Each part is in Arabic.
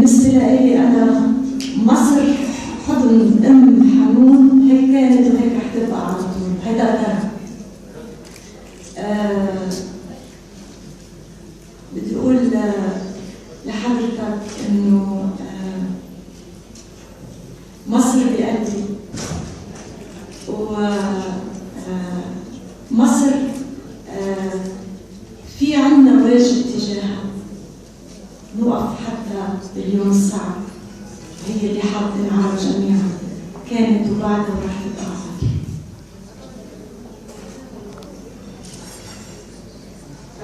بالنسبة لي أنا مصر حضن أم حنون، هيك كانت وهيك رح تبقى على طول. هيدا أثرها. بدي أقول لحضرتك إنه مصر بقلبي، ومصر في عنا واجب تجاهها، نوقف حتى باليوم الصعب. هي اللي حاطين على جميعا، كانت وبعدها ورح تبقى.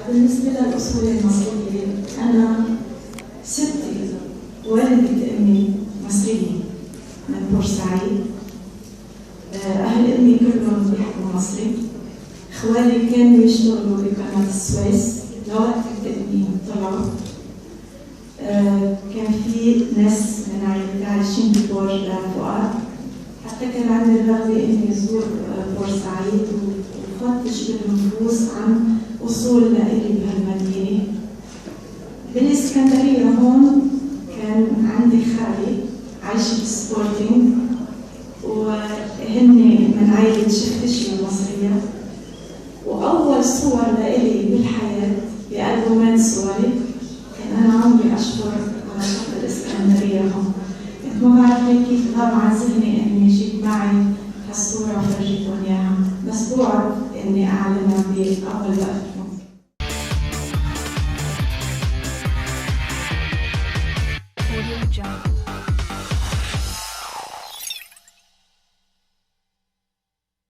بالنسبة للأصول المصرية، أنا ستي والدة أمي مصرية من بورسعيد. أهل أمي كلهم بيحكوا مصري. إخواني كانوا يشتغلوا بقناة السويس لوقت أمي طلعوا. كان في ناس من عائلتي عايشين ببور فؤاد، حتى كان عندي الرغبة إني أزور بورسعيد وفتش بالنفوس عن أصول لإلي بهالمدينة. بالإسكندرية هون كان عندي خالي عايشة بالسبورتينغ، وهن من عائلة شفتشي المصرية. وأول صور لإلي بالحياة بألبومات صوري كان أنا عمري أشهر على شط الإسكندرية هون. كنت ما بعرف كيف غاب عن ذهني إني أجيب معي هالصورة وفرجيكم إياها، بس بوعد إني أعلنها بأول وقت